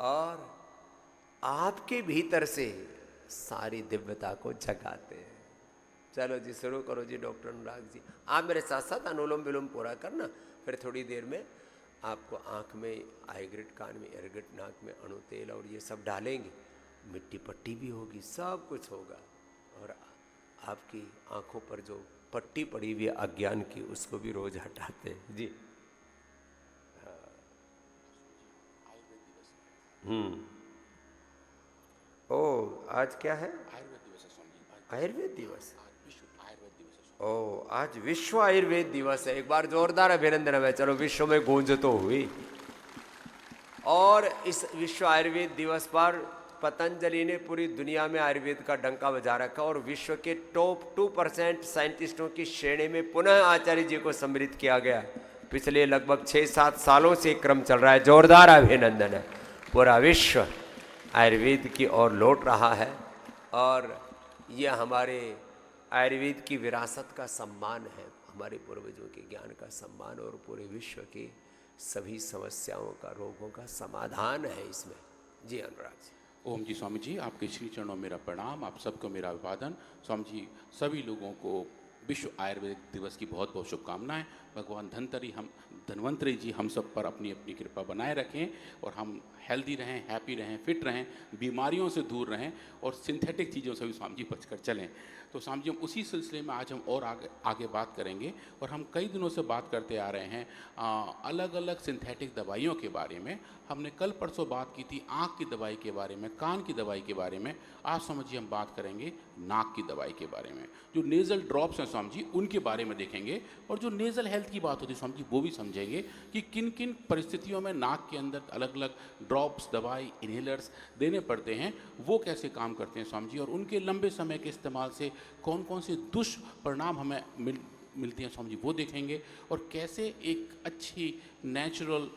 और आपके भीतर से सारी दिव्यता को जगाते हैं। चलो जी, शुरू करो जी डॉक्टर अनुराग जी। आप मेरे साथ साथ अनुलोम विलोम पूरा करना, फिर थोड़ी देर में आपको आँख में आई ग्रिड, कान में एयर ग्रिड, नाक में अणु तेल और ये सब डालेंगे, मिट्टी पट्टी भी होगी, सब कुछ होगा। और आपकी आँखों पर जो पट्टी पड़ी हुई है अज्ञान की, उसको भी रोज हटाते हैं जी। ओ, आज क्या है? आयुर्वेद दिवस। ओ, आज विश्व आयुर्वेद दिवस है। एक बार जोरदार अभिनंदन है। चलो, विश्व में गूंज तो हुई। और इस विश्व आयुर्वेद दिवस पर पतंजलि ने पूरी दुनिया में आयुर्वेद का डंका बजा रखा और विश्व के टॉप 2% साइंटिस्टों की श्रेणी में पुनः आचार्य जी को सम्मिलित किया गया। पिछले लगभग 6-7 सालों से क्रम चल रहा है। जोरदार अभिनंदन है। पूरा विश्व आयुर्वेद की ओर लौट रहा है और यह हमारे आयुर्वेद की विरासत का सम्मान है, हमारे पूर्वजों के ज्ञान का सम्मान और पूरे विश्व की सभी समस्याओं का, रोगों का समाधान है इसमें। जी अनुराग जी। ओम जी। स्वामी जी, आपके श्री चरणों में मेरा प्रणाम, आप सबको मेरा अभिवादन। स्वामी जी, सभी लोगों को विश्व आयुर्वेदिक दिवस की बहुत बहुत शुभकामनाएं। भगवान धन्वंतरी जी हम सब पर अपनी अपनी कृपा बनाए रखें और हम हेल्दी रहें, हैप्पी रहें, फिट रहें, बीमारियों से दूर रहें और सिंथेटिक चीज़ों से भी स्वामी जी बचकर चलें। तो स्वामी जी, हम उसी सिलसिले में आज हम और आगे बात करेंगे। और हम कई दिनों से बात करते आ रहे हैं अलग अलग सिंथेटिक दवाइयों के बारे में। हमने कल परसों बात की थी आँख की दवाई के बारे में, कान की दवाई के बारे में। आज समझिए हम बात करेंगे नाक की दवाई के बारे में। जो नेज़ल ड्रॉप्स हैं स्वामी जी, उनके बारे में देखेंगे। और जो नेज़ल हेल्थ की बात होती है स्वामी जी, वो भी समझेंगे कि किन किन परिस्थितियों में नाक के अंदर अलग अलग ड्रॉप्स, दवाई, इनहेलर्स देने पड़ते हैं, वो कैसे काम करते हैं स्वामी जी, और उनके लंबे समय के इस्तेमाल से कौन कौन से दुष्परिणाम हमें मिलती हैं स्वामी जी, वो देखेंगे। और कैसे एक अच्छी नेचुरल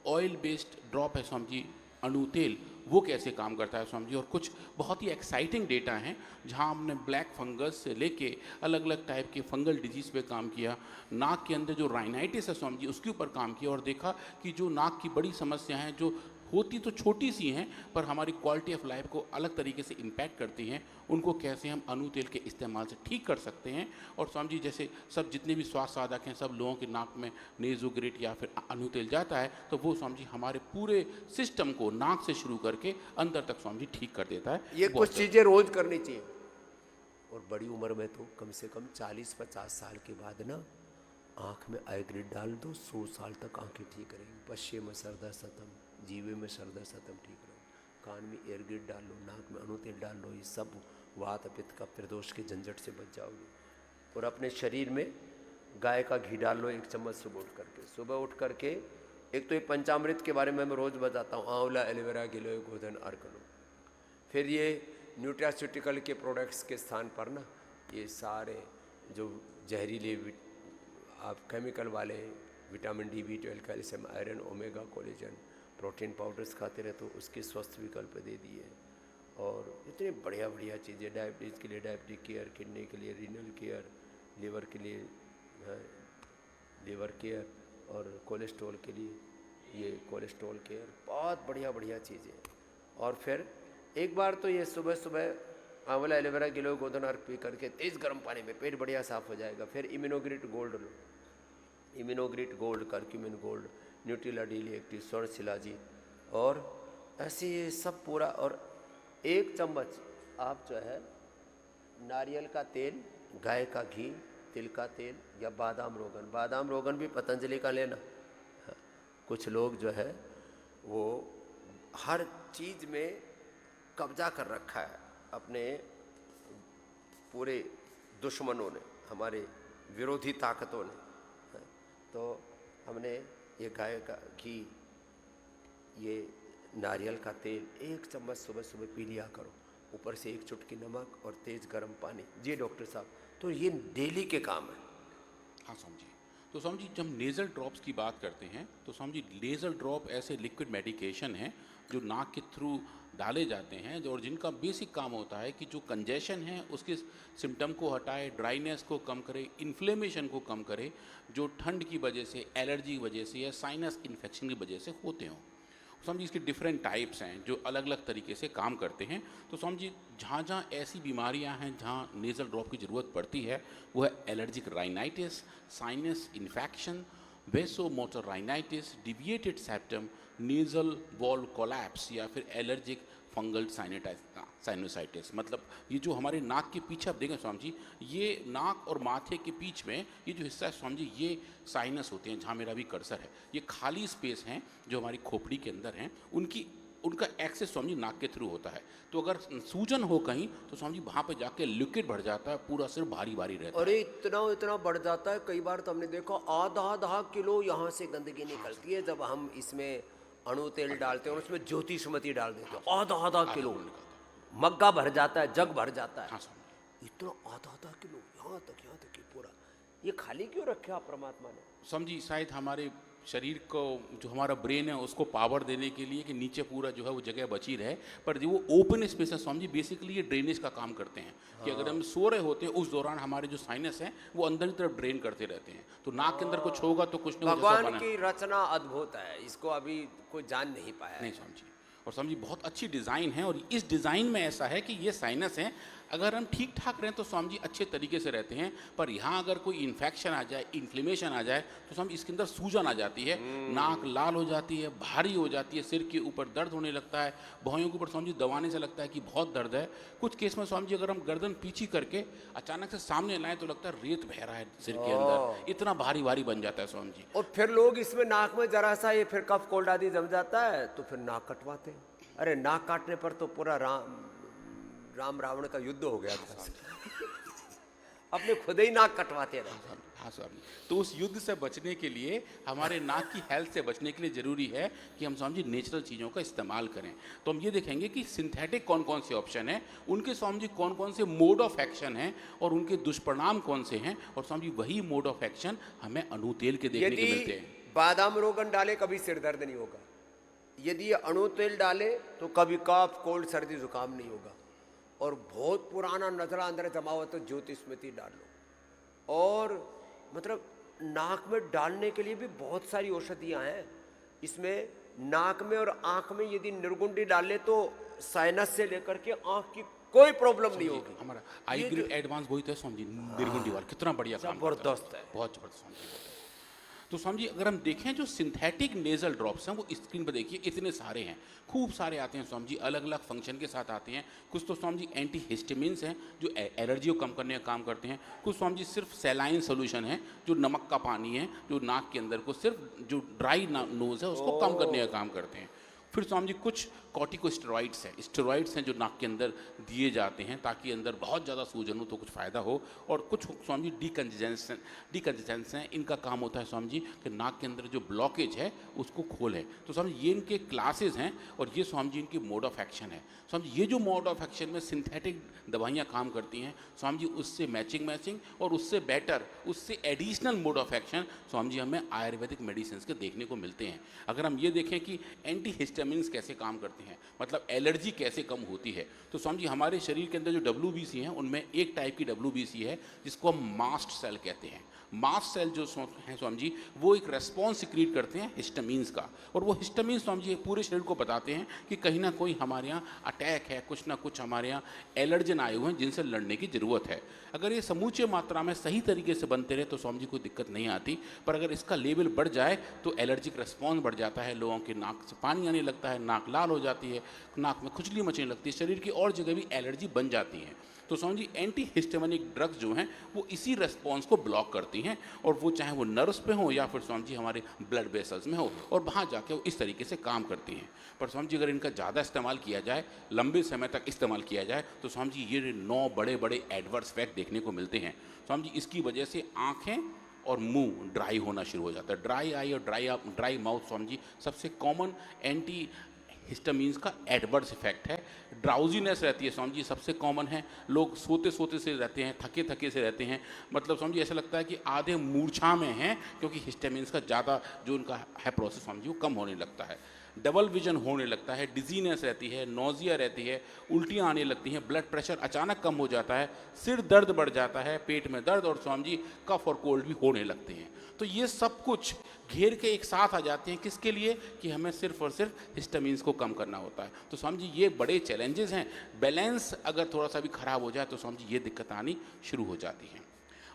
ऑयल बेस्ड ड्रॉप है स्वामी जी, अणु तेल, वो कैसे काम करता है स्वामी जी। और कुछ बहुत ही एक्साइटिंग डेटा हैं जहां हमने ब्लैक फंगस से लेके अलग अलग टाइप के फंगल डिजीज़ पे काम किया। नाक के अंदर जो राइनाइटिस है स्वामी जी, उसके ऊपर काम किया और देखा कि जो नाक की बड़ी समस्या हैं, जो होती तो छोटी सी हैं पर हमारी क्वालिटी ऑफ लाइफ को अलग तरीके से इम्पैक्ट करती हैं, उनको कैसे हम अणु तेल के इस्तेमाल से ठीक कर सकते हैं। और स्वामी जी, जैसे सब जितने भी स्वास्थ्य साधक हैं, सब लोगों के नाक में नेज़ोग्रिड या फिर अणु तेल जाता है, तो वो स्वामी जी हमारे पूरे सिस्टम को नाक से शुरू करके अंदर तक स्वामी जी ठीक कर देता है। ये कुछ चीज़ें रोज करनी चाहिए। और बड़ी उम्र में तो कम से कम 40-50 साल के बाद ना आँख में आई ग्रिड डाल दो, 100 साल तक आँखें ठीक रहेंगी। पश्चिम में सरदा सतम, जीवे में सरदा सतम ठीक रहो। कान में एयर ग्रिड डाल लो, नाक में अणु तेल डाल लो, ये सब वात पित्त का प्रदोष के झंझट से बच जाओगे। और अपने शरीर में गाय का घी डाल लो 1 चम्मच सुबह उठ करके। एक तो ये पंचामृत के बारे में मैं रोज़ बताता हूँ, आंवला, एलोवेरा, गिलोय, गोधन, अर्कनो। फिर ये न्यूट्रास्यूटिकल के प्रोडक्ट्स के स्थान पर ना ये सारे जो जहरीले आप केमिकल वाले vitamin D, B12, calcium, iron, omega, collagen, protein powders खाते रहे, तो उसके स्वस्थ विकल्प दे दिए। और इतने बढ़िया बढ़िया चीज़ें डायबिटीज़ के लिए डायबिटिक केयर, किडनी के लिए रीनल केयर, लीवर के लिए लीवर केयर, और कोलेस्ट्रॉल के लिए ये कोलेस्ट्रॉल केयर, बहुत बढ़िया बढ़िया चीज़ें। और फिर एक बार तो ये सुबह सुबह आंवला, एलोवेरा, गिलोय, गोधन अर्क पी करके तेज़ गर्म पानी में पेट बढ़िया साफ़ हो जाएगा। फिर इम्यूनोग्रिड गोल्ड लो, immunogrid gold, curcumin gold, nutrila daily active, Swarna Shilajit, और ऐसे ये सब पूरा। और 1 चम्मच आप जो है नारियल का तेल, गाय का घी, तिल का तेल या बादाम रोगन भी पतंजलि का लेना। कुछ लोग जो है वो हर चीज़ में कब्जा कर रखा है अपने पूरे दुश्मनों ने, हमारे विरोधी ताकतों ने। तो हमने ये गाय का घी, ये नारियल का तेल 1 चम्मच सुबह सुबह पी लिया करो, ऊपर से 1 चुटकी नमक और तेज़ गर्म पानी। जी डॉक्टर साहब, तो ये डेली के काम है। हाँ स्वामी जी। तो स्वामी जी, जब नेज़ल ड्रॉप्स की बात करते हैं तो स्वामी जी, नेज़ल ड्रॉप ऐसे लिक्विड मेडिकेशन हैं जो नाक के थ्रू डाले जाते हैं, और जिनका बेसिक काम होता है कि जो कंजेशन है उसके सिम्टम को हटाए, ड्राइनेस को कम करे, इन्फ्लेमेशन को कम करे, जो ठंड की वजह से, एलर्जी की वजह से या साइनस इन्फेक्शन की वजह से होते हों। समझिए इसके डिफरेंट टाइप्स हैं जो अलग अलग तरीके से काम करते हैं। तो समझिए जहाँ जहाँ ऐसी बीमारियाँ हैं जहाँ नेज़ल ड्रॉप की ज़रूरत पड़ती है वो है allergic rhinitis, sinus infection, vasomotor rhinitis, deviated septum, nasal wall collapse या फिर एलर्जिक फंगल साइनोसाइटिस। मतलब ये जो हमारे नाक के पीछे आप देखें स्वामी जी, ये नाक और माथे के बीच में ये जो हिस्सा है स्वामी जी, ये साइनस होते हैं। जहाँ मेरा भी कर्सर है, ये खाली स्पेस हैं जो हमारी खोपड़ी के अंदर हैं, उनका एक्सेस स्वामी जी नाक के थ्रू होता है। तो अगर सूजन हो कहीं तो स्वामी जी वहाँ पे जाके लिक्विड बढ़ जाता है, पूरा सिर भारी भारी रहता है। अरे इतना इतना बढ़ जाता है, कई बार तो हमने देखा आधा आधा किलो यहाँ से गंदगी निकलती है जब हम इसमें अणु तेल डालते हैं और उसमें ज्योतिषमती डाल देते हैं। आधा आधा किलो मग्गा भर जाता है, जग भर जाता है। हाँ स्वामी जी। इतना आधा आधा किलो यहाँ तक कि पूरा। ये खाली क्यों रखा परमात्मा ने? समझी शायद हमारे शरीर को, जो हमारा ब्रेन है उसको पावर देने के लिए कि नीचे पूरा जो है वो जगह बची रहे। पर जो वो ओपन स्पेस है स्वामी जी, बेसिकली ये ड्रेनेज का काम करते हैं। कि अगर हम सो रहे होते हैं उस दौरान हमारे जो साइनस हैं वो अंदर की तरफ ड्रेन करते रहते हैं। तो नाक के अंदर कुछ होगा तो कुछ नहीं होगा, जैसा भगवान बना की रचना अद्भुत है, इसको अभी कोई जान नहीं पाया है। नहीं समझिए। और समझिए बहुत अच्छी डिज़ाइन है, और इस डिज़ाइन में ऐसा है कि ये साइनस हैं, अगर हम ठीक ठाक रहें तो स्वामी जी अच्छे तरीके से रहते हैं। पर यहाँ अगर कोई इन्फेक्शन आ जाए, इन्फ्लेमेशन आ जाए तो स्वामी इसके अंदर सूजन आ जाती है, नाक लाल हो जाती है, भारी हो जाती है, सिर के ऊपर दर्द होने लगता है, भौहों के ऊपर स्वामी जी दबाने से लगता है कि बहुत दर्द है। कुछ केस में स्वामी जी अगर हम गर्दन पीछी करके अचानक से सामने लाएं तो लगता है रेत बह रहा है सिर के अंदर, इतना भारी भारी बन जाता है स्वामी जी। और फिर लोग इसमें नाक में जरा सा ये फिर कफ कोल्ड आदि जम जाता है तो फिर नाक कटवाते हैं। अरे नाक काटने पर तो पूरा राम रावण का युद्ध हो गया था। अपने खुद ही नाक कटवाते रहे। हाँ स्वामी। तो उस युद्ध से बचने के लिए, हमारे नाक की हेल्थ से बचने के लिए ज़रूरी है कि हम स्वामी जी नेचुरल चीज़ों का इस्तेमाल करें। तो हम ये देखेंगे कि सिंथेटिक कौन कौन से ऑप्शन हैं, उनके स्वामी जी कौन कौन से मोड ऑफ एक्शन हैं और उनके दुष्परिणाम कौन से हैं। और स्वामी जी वही मोड ऑफ एक्शन हमें अणु तेल के देखने को मिलते हैं। बादाम रोगन डाले कभी सिर दर्द नहीं होगा, यदि ये अणु तेल डाले तो कभी कफ कोल्ड सर्दी जुकाम नहीं होगा। और बहुत पुराना नजरा अंदर जमा हुआ तो ज्योतिषमती डाल लो। और मतलब नाक में डालने के लिए भी बहुत सारी औषधियाँ हैं। इसमें नाक में और आँख में यदि निर्गुंडी डाल ले तो साइनस से लेकर के आँख की कोई प्रॉब्लम नहीं होगी। हमारा आई ग्रेड एडवांस वही तो है स्वामी जी, निर्गुंडी वाला कितना बढ़िया काम करता जबरदस्त है, बहुत जबरदस्त स्वामी जी। तो स्वामी जी अगर हम देखें जो सिंथेटिक नेजल ड्रॉप्स हैं वो स्क्रीन पर देखिए इतने सारे हैं, खूब सारे आते हैं स्वामी जी, अलग अलग फंक्शन के साथ आते हैं। कुछ तो स्वामी जी एंटी हिस्टामिन्स हैं जो एलर्जी को कम करने का काम करते हैं। कुछ स्वामी जी सिर्फ सैलाइन सोल्यूशन है, जो नमक का पानी है जो नाक के अंदर को सिर्फ जो ड्राई नोज है उसको कम करने का काम करते हैं। फिर स्वामी जी कुछ कॉर्टिकोस्टेरॉइड्स हैं, स्टेरॉइड्स हैं जो नाक के अंदर दिए जाते हैं ताकि अंदर बहुत ज़्यादा सूजन हो तो कुछ फ़ायदा हो। और कुछ स्वामी जी डीकंजेंस हैं, इनका काम होता है स्वामी जी कि नाक के अंदर जो ब्लॉकेज है उसको खोलें। तो स्वामी ये इनके क्लासेस हैं और ये स्वामी जी इनकी मोड ऑफ एक्शन है। स्वामी ये जो मोड ऑफ एक्शन में सिंथेटिक दवाइयाँ काम करती हैं स्वामी जी, उससे मैचिंग और उससे बेटर, उससे additional mode of action Swami ji हमें आयुर्वेदिक मेडिसिन के देखने को मिलते हैं। अगर हम ये देखें कि एंटी हिस्टामिन्स कैसे काम करते हैं, मतलब एलर्जी कैसे कम होती है, तो स्वामी जी हमारे शरीर के अंदर जो WBC हैं उनमें एक टाइप की WBC है जिसको हम मास्ट सेल कहते हैं। मास्ट सेल जो हैं स्वामी जी वो एक रेस्पॉन्स सिक्रीट करते हैं हिस्टामिन्स का, और वो हिस्टामिन्स स्वामी जी पूरे शरीर को बताते हैं कि कहीं ना कोई हमारे यहाँ अटैक है, कुछ ना कुछ हमारे यहाँ एलर्जन आए हुए हैं जिनसे लड़ने की ज़रूरत है। अगर ये समूचे मात्रा में सही तरीके से बनते रहे तो स्वामी जी कोई दिक्कत नहीं आती, पर अगर इसका लेवल बढ़ जाए तो एलर्जिक रेस्पॉन्स बढ़ जाता है, लोगों के नाक से पानी आने लगता है, नाक लाल हो जाती है, नाक में खुजली मचने लगती है, शरीर की और जगह भी एलर्जी बन जाती है। तो Swami ji anti histaminic drugs जो हैं वो इसी रेस्पॉन्स को ब्लॉक करती हैं, और वो चाहे वो नर्व्स पे हो या फिर स्वामी जी हमारे ब्लड वेसल्स में हो, और वहाँ जाके वो इस तरीके से काम करती हैं। पर स्वामी जी अगर इनका ज़्यादा इस्तेमाल किया जाए, लंबे समय तक इस्तेमाल किया जाए, तो स्वामी जी ये 9 बड़े बड़े एडवर्स इफेक्ट देखने को मिलते हैं। स्वामी जी इसकी वजह से आँखें और मुंह ड्राई होना शुरू हो जाता है। ड्राई आई और ड्राई माउथ स्वामी जी सबसे कॉमन एंटी हिस्टामिन्स का एडवर्स इफेक्ट है। ड्राउजीनेस रहती है स्वामी जी, सबसे कॉमन है, लोग सोते सोते से रहते हैं, थके थके से रहते हैं, मतलब स्वामी जी ऐसा लगता है कि आधे मूर्छा में हैं क्योंकि हिस्टामिन्स का ज़्यादा जो उनका है प्रोसेस स्वामी जी वो कम होने लगता है। डबल विजन होने लगता है, डिजीनेस रहती है, नोजिया रहती है, उल्टियाँ आने लगती हैं, ब्लड प्रेशर अचानक कम हो जाता है, सिर दर्द बढ़ जाता है, पेट में दर्द, और स्वामी जी कफ और कोल्ड भी होने लगते हैं। तो ये सब कुछ घेर के एक साथ आ जाते हैं, किसके लिए? कि हमें सिर्फ और सिर्फ हिस्टामिन्स को कम करना होता है। तो समझिए ये बड़े चैलेंजेस हैं। बैलेंस अगर थोड़ा सा भी खराब हो जाए तो समझिए ये दिक्कत आनी शुरू हो जाती हैं।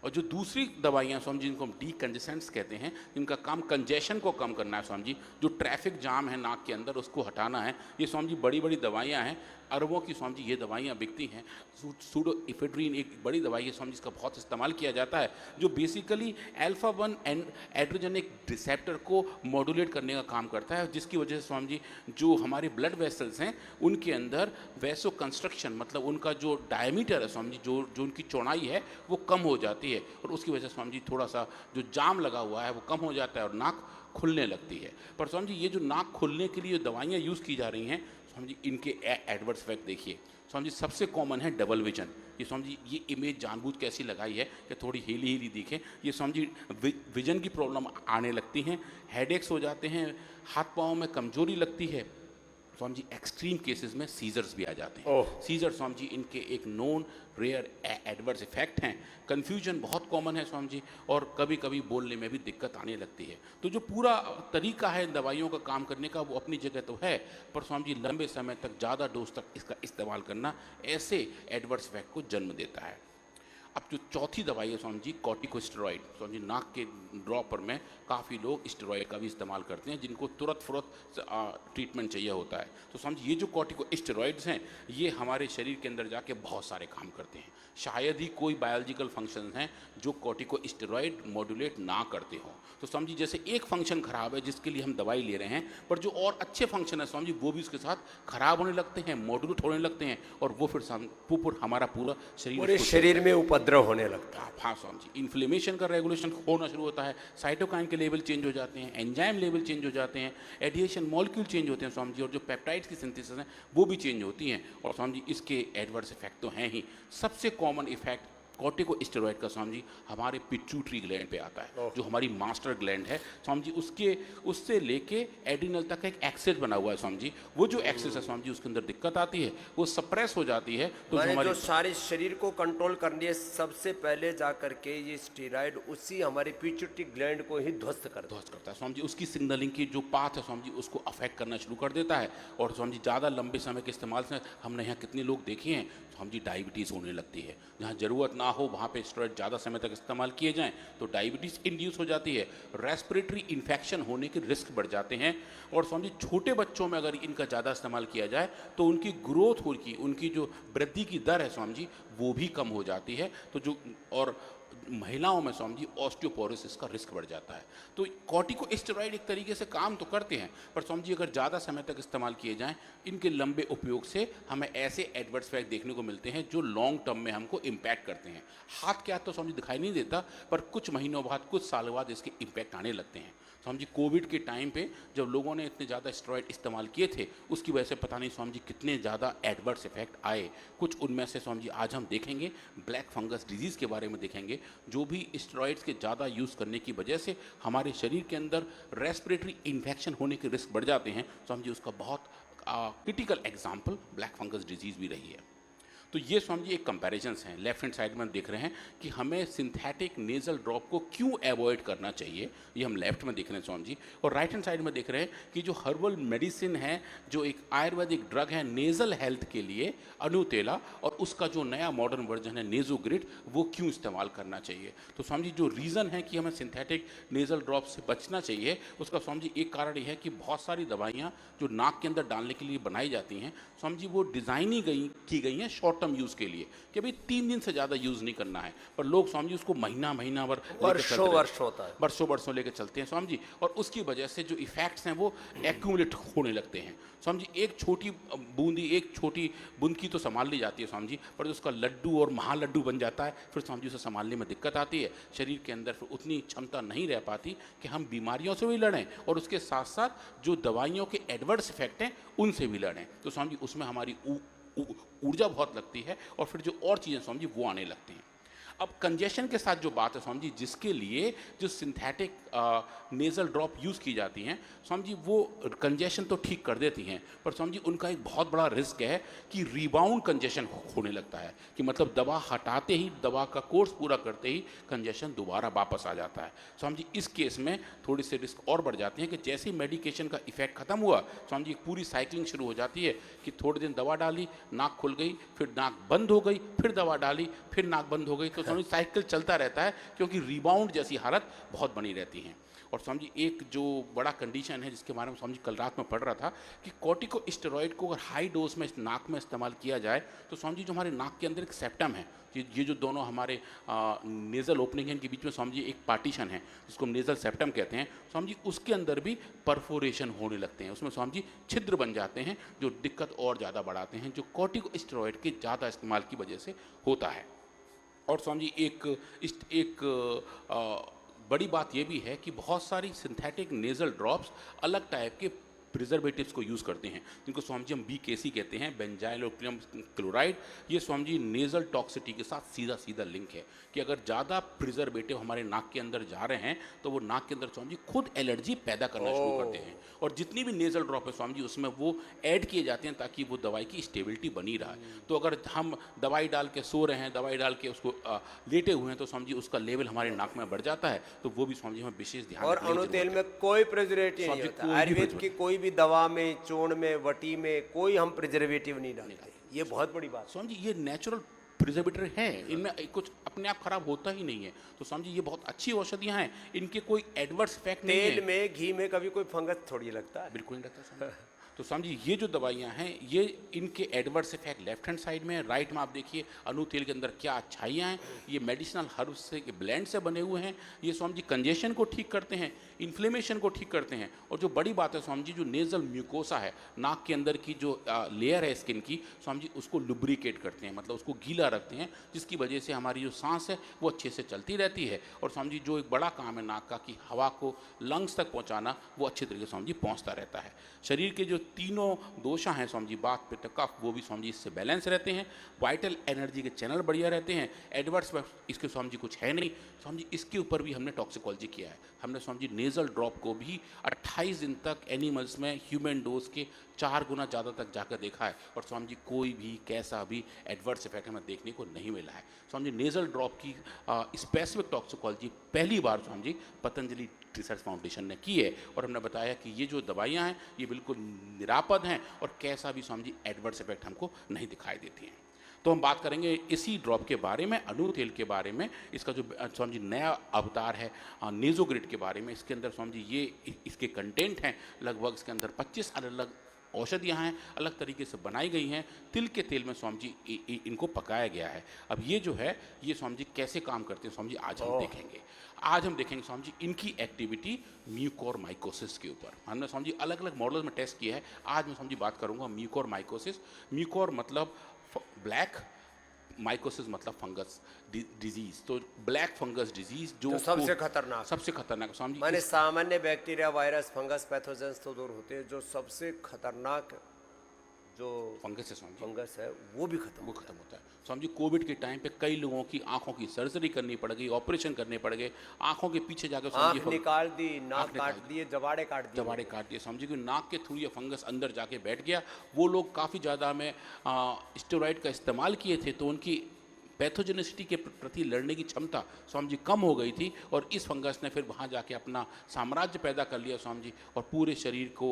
और जो दूसरी दवाइयाँ समझिए जिनको हम डीकंजेसेंट्स कहते हैं, जिनका काम कंजेशन को कम करना है, समझिए जो ट्रैफिक जाम है नाक के अंदर उसको हटाना है, ये समझिए बड़ी बड़ी दवाइयाँ हैं, अरबों की समझिए ये दवाइयाँ बिकती हैं। सूडोइफेड्रिन एक बड़ी दवाई है समझिए, इसका बहुत इस्तेमाल किया जाता है, जो बेसिकली अल्फा-1 एड्रोजेनिक रिसेप्टर को मॉड्यूलेट करने का काम करता है, जिसकी वजह से समझिए जो हमारे ब्लड वेसल्स हैं उनके अंदर वैसो कंस्ट्रक्शन, मतलब उनका जो डायमीटर है समझिए, जो उनकी चौड़ाई है वो कम हो जाती है, और उसकी वजह से समझिए थोड़ा सा जो जाम लगा हुआ है वो कम हो जाता है और नाक खुलने लगती है। पर समझिए ये जो नाक खुलने के लिए दवाइयाँ यूज़ की जा रही हैं, समझिए इनके एडवर्स इफेक्ट देखिए। समझिए सबसे कॉमन है डबल विजन। ये समझिए ये इमेज जानबूझ के ऐसी लगाई है कि थोड़ी हीली हीली दिखे। ये समझिए विजन की प्रॉब्लम आने लगती हैं, हेडेक्स हो जाते हैं, हाथ पाँव में कमजोरी लगती है, समझिए एक्सट्रीम केसेस में सीजर्स भी आ जाते हैं। सीजर समझिए इनके एक नोन रेयर एडवर्स इफेक्ट हैं। कन्फ्यूजन बहुत कॉमन है समझिए, और कभी कभी बोलने में भी दिक्कत आने लगती है। तो जो पूरा तरीका है इन दवाइयों का काम करने का वो अपनी जगह तो है, पर समझिए लंबे समय तक ज़्यादा डोज तक इसका इस्तेमाल करना ऐसे एडवर्स इफेक्ट को जन्म देता है। अब जो चौथी दवाई है समझिए कॉर्टिकोस्टेरॉइड, समझिए नाक के ड्रॉपर में काफ़ी लोग स्टेरॉइड का भी इस्तेमाल करते हैं, जिनको तुरंत फुरत ट्रीटमेंट चाहिए होता है। तो समझिए ये जो कॉर्टिकोस्टेरॉइड्स हैं ये हमारे शरीर के अंदर जाके बहुत सारे काम करते हैं। शायद ही कोई बायोलॉजिकल फंक्शन हैं जो कॉर्टिकोस्टेरॉइड मॉड्यूलेट ना करते हों। तो समझिए जैसे एक फंक्शन खराब है जिसके लिए हम दवाई ले रहे हैं, पर जो और अच्छे फंक्शन है समझिए वो भी उसके साथ खराब होने लगते हैं, मॉड्यूलेट होने लगते हैं, और वो फिर हमारा पूरा पूरे शरीर में उपद्रव होने लगता है। हाँ समझिए इन्फ्लेमेशन का रेगुलेशन होना शुरू होता है, साइटोकाइन के लेवल चेंज हो जाते हैं, एंजाइम लेवल चेंज हो जाते हैं, एडिएशन मॉलिक्यूल चेंज होते हैं समझिए, और जो पेप्टाइड्स की सिंथेसिस हैं वो भी चेंज होती हैं। और समझिए इसके एडवर्स इफेक्ट तो हैं ही। सबसे कॉमन इफेक्ट कॉर्टिकोस्टेरॉइड का समझिए हमारे पिट्यूटरी ग्लैंड पे आता है, जो हमारी मास्टर ग्लैंड है समझिए, उससे लेके एड्रिनल तक एक एक्सेस बना हुआ है समझिए। वो जो एक्सेस है समझिए उसके अंदर दिक्कत आती है, वो सप्रेस हो जाती है। तो जो सारे शरीर को कंट्रोल करनी है सबसे पहले जा करके ये स्टेरॉइड उसी हमारे पिट्यूटरी ग्लैंड को ही ध्वस्त करता है समझिए। उसकी सिग्नलिंग की जो पाथ है समझिए उसको अफेक्ट करना शुरू कर देता है, और समझिए ज़्यादा लंबे समय के इस्तेमाल से हमने यहाँ कितने लोग देखे हैं समझिए डायबिटीज़ होने लगती है। जहाँ ज़रूरत ना हो वहाँ पे स्टेरॉइड ज़्यादा समय तक इस्तेमाल किए जाएं तो डायबिटीज़ इंड्यूस हो जाती है, रेस्पिरेटरी इन्फेक्शन होने के रिस्क बढ़ जाते हैं। और समझिए छोटे बच्चों में अगर इनका ज़्यादा इस्तेमाल किया जाए तो उनकी ग्रोथ उनकी जो वृद्धि की दर है समझिए वो भी कम हो जाती है। तो जो और महिलाओं में समझिए ऑस्टियोपोरोसिस का रिस्क बढ़ जाता है। तो कॉर्टिकोस्टेरॉइड एक तरीके से काम तो करते हैं, पर समझिए अगर ज़्यादा समय तक इस्तेमाल किए जाएं इनके लंबे उपयोग से हमें ऐसे एडवर्स इफेक्ट देखने को मिलते हैं जो लॉन्ग टर्म में हमको इम्पैक्ट करते हैं। हाथ के हाथ तो समझिए दिखाई नहीं देता, पर कुछ महीनों बाद कुछ सालों बाद इसके इम्पैक्ट आने लगते हैं। समझिए कोविड के टाइम पे जब लोगों ने इतने ज़्यादा स्टेरॉइड इस्तेमाल किए थे उसकी वजह से पता नहीं समझिए कितने ज़्यादा एडवर्स इफेक्ट आए। कुछ उनमें से समझिए आज हम देखेंगे, ब्लैक फंगस डिजीज़ के बारे में देखेंगे, जो भी स्टेरॉइड्स के ज़्यादा यूज़ करने की वजह से हमारे शरीर के अंदर रेस्पिरेटरी इन्फेक्शन होने के रिस्क बढ़ जाते हैं। समझिए उसका बहुत critical example black fungus disease भी रही है। तो ये समझिए एक कंपैरिजन्स हैं। लेफ्ट हैंड साइड में हम देख रहे हैं कि हमें सिंथेटिक नेजल ड्रॉप को क्यों अवॉइड करना चाहिए, ये हम लेफ्ट में देख रहे हैं समझिए। और राइट हैंड साइड में देख रहे हैं कि जो हर्बल मेडिसिन है, जो एक आयुर्वेदिक ड्रग है नेजल हेल्थ के लिए, अनुतेला, और उसका जो नया मॉडर्न वर्जन है नेजोग्रिड, वो क्यों इस्तेमाल करना चाहिए। तो समझिए जो रीज़न है कि हमें सिंथेटिक नेजल ड्रॉप से बचना चाहिए उसका समझिए एक कारण ये है कि बहुत सारी दवाइयाँ जो नाक के अंदर डालने के लिए बनाई जाती हैं समझिए वो डिज़ाइन ही की गई हैं शॉर्ट टर्म यूज़ के लिए, कि भाई 3 दिन से ज़्यादा यूज़ नहीं करना है, पर लोग समझिए उसको महीना भर वर्षों लेकर चलते हैं समझिए, और उसकी वजह से जो इफेक्ट्स हैं वो एक्यूमुलेट होने लगते हैं समझिए। एक छोटी बूंद की तो संभाल ली जाती है समझिए, पर उसका लड्डू और महालड्डू बन जाता है, फिर समझिए उसे संभालने में दिक्कत आती है। शरीर के अंदर फिर उतनी क्षमता नहीं रह पाती कि हम बीमारियों से भी लड़ें और उसके साथ साथ जो दवाइयों के एडवर्स इफेक्ट हैं उनसे भी लड़ें। तो समझिए उसमें हमारी ऊर्जा बहुत लगती है, और फिर जो और चीज़ें समझिए वो आने लगती हैं। अब कंजेशन के साथ जो बात है स्वामी जी, जिसके लिए जो सिंथेटिक नेज़ल ड्रॉप यूज़ की जाती हैं स्वामी जी, वो कंजेशन तो ठीक कर देती हैं, पर स्वामी जी उनका एक बहुत बड़ा रिस्क है कि रिबाउंड कंजेशन होने लगता है, कि मतलब दवा हटाते ही, दवा का कोर्स पूरा करते ही कंजेशन दोबारा वापस आ जाता है। स्वामी जी इस केस में थोड़ी सी रिस्क और बढ़ जाती है कि जैसे ही मेडिकेशन का इफेक्ट खत्म हुआ स्वामी जी, एक पूरी साइकिलिंग शुरू हो जाती है कि थोड़े दिन दवा डाली, नाक खुल गई, फिर नाक बंद हो गई, फिर दवा डाली, फिर नाक बंद हो गई, तो स्वामी साइकिल चलता रहता है, क्योंकि रिबाउंड जैसी हालत बहुत बनी रहती है। और स्वामी जी एक जो बड़ा कंडीशन है जिसके बारे में स्वामी जी कल रात में पढ़ रहा था कि कॉर्टिकोस्टेरॉइड को अगर हाई डोज में नाक में इस्तेमाल किया जाए तो स्वामी जी जो हमारे नाक के अंदर एक सेप्टम है, ये जो दोनों हमारे नेज़ल ओपनिंग है, इनके बीच में स्वामी जी एक पार्टीशन है जिसको हम नेज़ल सेप्टम कहते हैं, स्वामी जी उसके अंदर भी परफोरेशन होने लगते हैं, उसमें स्वामी जी छिद्र बन जाते हैं जो दिक्कत और ज़्यादा बढ़ाते हैं, जो कॉर्टिकोस्टेरॉइड के ज़्यादा इस्तेमाल की वजह से होता है। और स्वामी जी एक बड़ी बात ये भी है कि बहुत सारी सिंथेटिक नेज़ल ड्रॉप्स अलग टाइप के प्रिजर्वेटिव्स को यूज़ करते हैं, जिनको स्वामी जी हम BKC कहते हैं, बेंजाइलोक्विनम क्लोराइड। ये स्वामी जी नेज़ल टॉक्सिटी के साथ सीधा सीधा लिंक है कि अगर ज़्यादा प्रिजर्वेटिव हमारे नाक के अंदर जा रहे हैं तो वो नाक के अंदर स्वामी जी खुद एलर्जी पैदा करना शुरू करते हैं, और जितनी भी नेज़ल ड्रॉप है स्वामी जी उसमें वो ऐड किए जाते हैं ताकि वो दवाई की स्टेबिलिटी बनी रहे। तो अगर हम दवाई डाल के सो रहे हैं, दवाई डाल के उसको लेटे हुए हैं, तो स्वामी जी उसका लेवल हमारे नाक में बढ़ जाता है, तो वो भी स्वामी जी हमें विशेष ध्यान और रखने की अणु तेल जरूरत है। में कोई प्रिजर्वेटिव नहीं स्वामी जी, होता, कोई भी आयुर्वेद की preservative कोई भी दवा में, चूर्ण में, वटी में कोई हम प्रिजर्वेटिव नहीं डालते, ये बहुत बड़ी बात है। स्वामी जी ये नेचुरल प्रिजर्वेटिव है, इनमें कुछ अपने आप खराब होता ही नहीं है, तो स्वामी जी ये बहुत अच्छी औषधियां हैं, इनके कोई एडवर्स इफेक्ट नहीं तेल है। में, घी में कभी कोई फंगस थोड़ी लगता है। बिल्कुल नहीं लगता स्वामी जी। तो स्वामी जी ये जो दवाइयाँ हैं ये इनके adverse effect left hand side में है, राइट में आप देखिए अनु तेल के अंदर क्या अच्छाइयाँ हैं, ये मेडिसिनल हर्ब्स से के ब्लेंड से बने हुए हैं, ये स्वामी जी कंजेशन को ठीक करते हैं, इन्फ्लेमेशन को ठीक करते हैं, और जो बड़ी बात है स्वामी जी जो नेज़ल म्यूकोसा है, नाक के अंदर की जो लेयर है स्किन की, स्वामी जी उसको लुब्रिकेट करते हैं, मतलब उसको गीला रखते हैं, जिसकी वजह से हमारी जो सांस है वो अच्छे से चलती रहती है। और स्वामी जी जो एक बड़ा काम है नाक का कि हवा को लंग्स तक पहुँचाना, वो अच्छे तरीके से स्वामी जी पहुँचता रहता है। शरीर के जो तीनों दोषा हैं स्वामी जी, बात पित्त कफ, वो भी स्वामी जी इससे बैलेंस रहते हैं, वाइटल एनर्जी के चैनल बढ़िया रहते हैं, एडवर्स इसके स्वामी जी कुछ है नहीं। स्वामी जी इसके ऊपर भी हमने टॉक्सिकोलॉजी किया है, हमने स्वामी जी नेज़ल ड्रॉप को भी 28 दिन तक एनिमल्स में ह्यूमन डोज के 4 गुना ज़्यादा तक जाकर देखा है, और स्वामी जी कोई भी कैसा भी एडवर्स इफेक्ट हमें देखने को नहीं मिला है। स्वामी जी नेज़ल ड्रॉप की स्पेसिफिक टॉक्सिकोलॉजी पहली बार स्वामी जी पतंजलि रिसर्च फाउंडेशन ने की है, और हमने बताया कि ये जो दवाइयाँ हैं ये बिल्कुल निरापद हैं और कैसा भी स्वामी जी एडवर्स इफेक्ट हमको नहीं दिखाई देती हैं। तो हम बात करेंगे इसी ड्रॉप के बारे में, अणु तेल के बारे में, इसका जो स्वामी जी नया अवतार है नेज़ोग्रिड के बारे में। इसके अंदर स्वामी जी ये इसके कंटेंट हैं, लगभग इसके अंदर 25 अलग अलग औषधियाँ हैं, अलग तरीके से बनाई गई हैं, तिल के तेल में स्वामी जी इनको पकाया गया है। अब ये जो है ये स्वामी जी कैसे काम करते हैं स्वामी जी आज हम देखेंगे। आज हम देखेंगे स्वामी जी इनकी एक्टिविटी म्यूकोरमाइकोसिस के ऊपर। हमने स्वामी जी अलग अलग मॉडल्स में टेस्ट किया है, आज मैं स्वामी जी बात करूँगा म्यूकोरमाइकोसिस। म्यूकोर मतलब ब्लैक, माइकोसिस मतलब फंगस डिजीज, तो ब्लैक फंगस डिजीज जो सबसे खतरनाक, सबसे खतरनाक स्वामी जी माने सामान्य बैक्टीरिया, वायरस, फंगस, पैथोजेंस तो दूर होते हैं, जो सबसे खतरनाक जो फंगस है स्वामी जी, फंगस है वो भी खत्म होता है। स्वामी जी कोविड के टाइम पे कई लोगों की आंखों की सर्जरी करनी पड़ गई, ऑपरेशन करने पड़ गए, आंखों के पीछे जाकर आँख निकाल दी, नाक काट दिए, जबाड़े काट दिए। समझ कि नाक के थ्रू ये फंगस अंदर जाके बैठ गया। वो लोग काफ़ी ज़्यादा में स्टेरॉइड का इस्तेमाल किए थे, तो उनकी पैथोजेनिसिटी के प्रति लड़ने की क्षमता स्वामी जी कम हो गई थी, और इस फंगस ने फिर वहाँ जाके अपना साम्राज्य पैदा कर लिया स्वामी जी, और पूरे शरीर को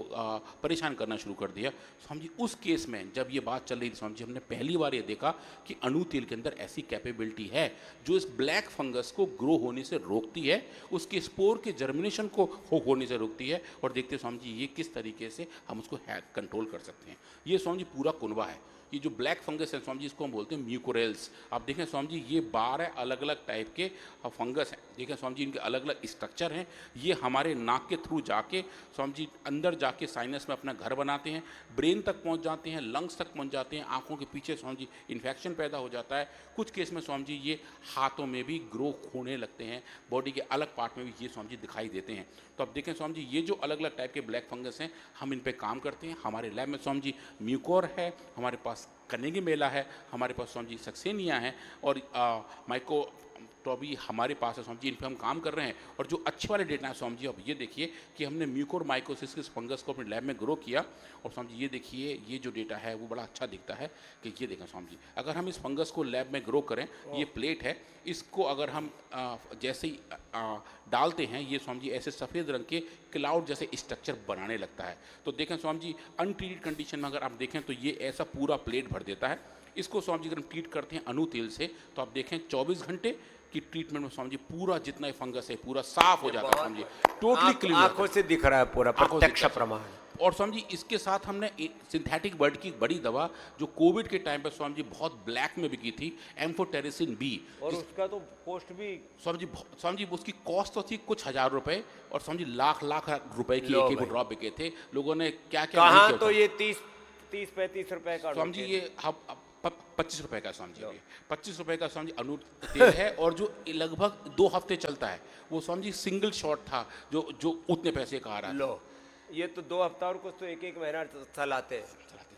परेशान करना शुरू कर दिया स्वामी जी। उस केस में जब ये बात चल रही थी स्वामी जी, हमने पहली बार ये देखा कि अणु तेल के अंदर ऐसी कैपेबिलिटी है जो इस ब्लैक फंगस को ग्रो होने से रोकती है, उसके स्पोर के जर्मिनेशन को होने से रोकती है, और देखते स्वामी जी ये किस तरीके से हम उसको कंट्रोल कर सकते हैं। ये स्वामी जी पूरा कुनबा है। ये जो ब्लैक फंगस है स्वामी जी इसको हम बोलते हैं म्यूकोरेल्स। आप देखें स्वामी जी ये 12 अलग अलग टाइप के फंगस हैं, देखें स्वामी जी इनके अलग अलग स्ट्रक्चर हैं। ये हमारे नाक के थ्रू जाके स्वामी जी अंदर जाके साइनस में अपना घर बनाते हैं, ब्रेन तक पहुंच जाते हैं, लंग्स तक पहुंच जाते हैं, आंखों के पीछे स्वामी जी इन्फेक्शन पैदा हो जाता है। कुछ केस में स्वामी जी ये हाथों में भी ग्रो होने लगते हैं, बॉडी के अलग पार्ट में भी ये स्वामी जी दिखाई देते हैं। तो अब देखें स्वामी जी ये जो अलग अलग टाइप के ब्लैक फंगस हैं हम इन पे काम करते हैं। हमारे लैब में स्वामी जी म्यूकोर है, हमारे पास कनेगी मेला है, हमारे पास स्वामी जी सक्सेनिया है, और तो अभी हमारे पास है स्वामी जी, इन पे हम काम कर रहे हैं। और जो अच्छे वाले डेटा है स्वामी जी, अब ये देखिए कि हमने म्यूकोरमाइकोसिस के इस फंगस को अपने लैब में ग्रो किया, और स्वामी जी ये देखिए ये जो डेटा है वो बड़ा अच्छा दिखता है कि ये देखें स्वामी जी, अगर हम इस फंगस को लैब में ग्रो करें, ये प्लेट है, इसको अगर हम जैसे ही डालते हैं, ये स्वामी जी ऐसे सफ़ेद रंग के क्लाउड जैसे स्ट्रक्चर बनाने लगता है। तो देखें स्वामी जी, अनट्रीटेड कंडीशन में अगर आप देखें तो ये ऐसा पूरा प्लेट भर देता है। इसको स्वामी जी अगर हम ट्रीट करते हैं अनु तेल से, तो आप देखें 24 घंटे की ट्रीटमेंट में स्वामी जी पूरा जितना ये फंगस है पूरा साफ हो जाता है स्वामी जी, टोटली क्लीन। आंखों से दिख रहा है पूरा, प्रत्यक्ष प्रमाण। और स्वामी जी इसके साथ हमने सिंथेटिक बर्ड की बड़ी दवा जो कोविड के टाइम पर स्वामी जी बहुत ब्लैक में बिकी थी, एम्फोटेरिसिन बी, और उसका तो कॉस्ट भी स्वामी जी उसकी कॉस्ट तो थी कुछ हजार रुपए, और स्वामी जी लाख लाख रुपए की एक एक ड्रॉप बिके थे। लोगों ने क्या क्या कहाँ, तो ये 30-35 रुपए का स्वामी जी, ये 25 रुपए का स्वामी जी, 25 रुपए का स्वामी जी अनु तेल है, और जो लगभग 2 हफ्ते चलता है, वो स्वामी जी सिंगल शॉट था जो उतने पैसे का आ रहा लो, ये तो 2 हफ्ता और कुछ तो 1-1 महीना चलाते हैं।